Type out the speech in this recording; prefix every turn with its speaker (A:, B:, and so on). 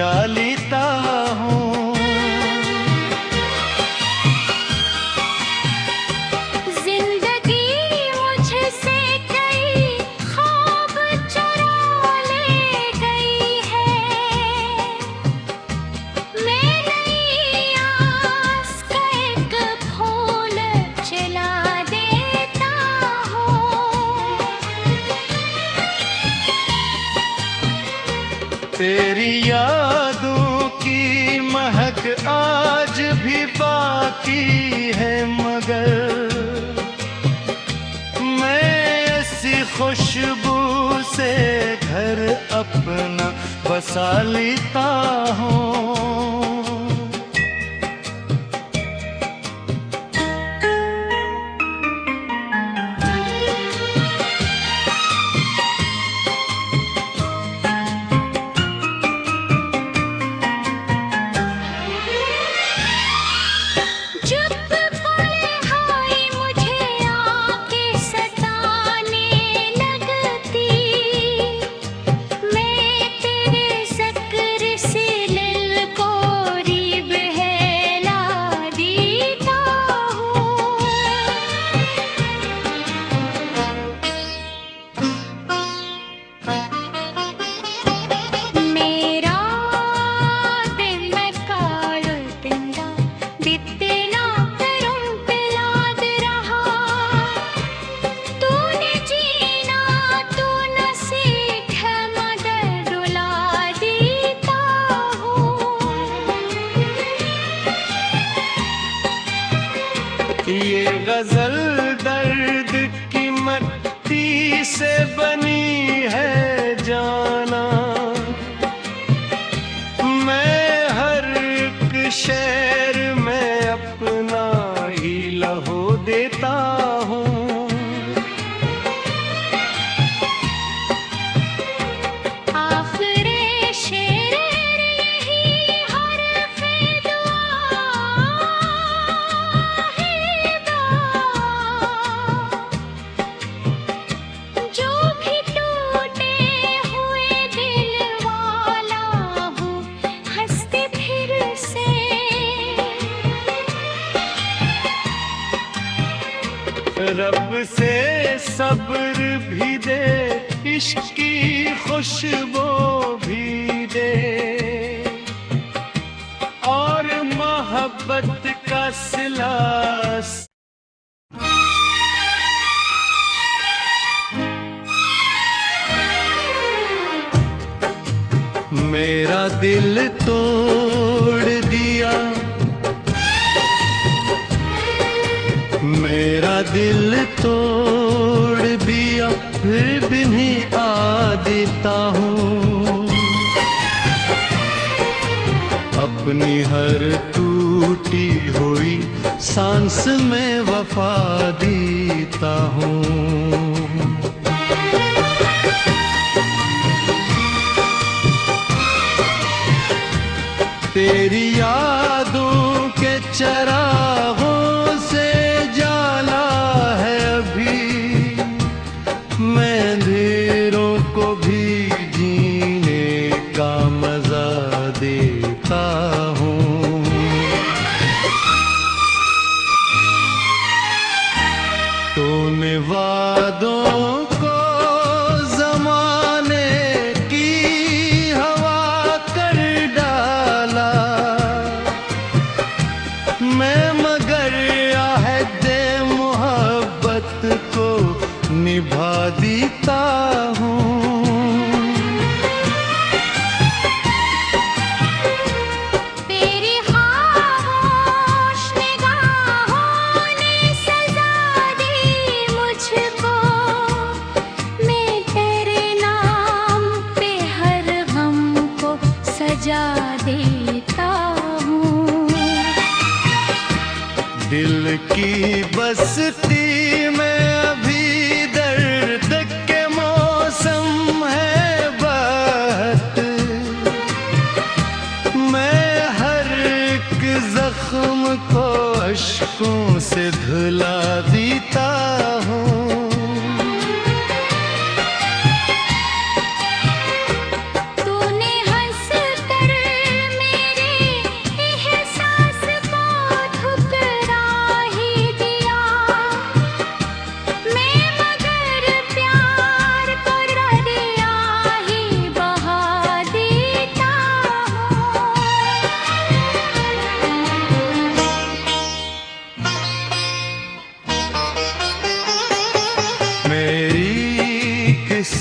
A: बचा लेता हूँ।
B: जिंदगी मुझसे कई ख्वाब चुरा ले गई है, मैं नई आस का एक फूल जला देता हूँ।
A: तेरी यादों की महक आज भी बाकी है, मगर मैं ऐसी खुशबू से घर अपना बसा लेता हूँ।
B: जब तन्हाई मुझे आके सताने लगती, मैं तेरे ज़िक्र से दिल को बहला देता हूँ। मेरा दिल में काल पिंडा बितना करूं पिलाद रहा, तूने जीना तू न सीख मगर रुला देता हूँ।
A: ये गजल दर्द की मट्टी से बनी है जाना, मैं हर एक शेर में अपना ही लहू देता हूँ।
B: आखिरे शेर यही हर्फ दुआ है जो भी टूटे हुए दिल वाला हूँ हंसते फिर से।
A: रब से सब्र भी दे, इश्क की खुशबू भी दे, और मोहब्बत का सिला मेरा दिल तोड़ दिया, मेरा दिल तोड़ दिया, फिर भी नहीं आ देता हूँ। अपनी हर टूटी हुई सांस में वफा देता हूँ। तेरी यादों के चरागों से जाला है अभी, मैं अंधेरों को भी जीने का मजा देता हूँ। तूने वादों को जमाने की हवा कर डाला, मैं मगर आहद मोहब्बत को निभा देता हूँ।
B: तेरी खामोश निगाहों ने सजा दी मुझको, मैं तेरे नाम पे हर गम को सजा देता हूँ।
A: दिल की बस्ती में अभी दर्द के मौसम है बहत, मैं हर एक जख्म को अश्कों से धुला देता हूँ।
B: तूने हंस कर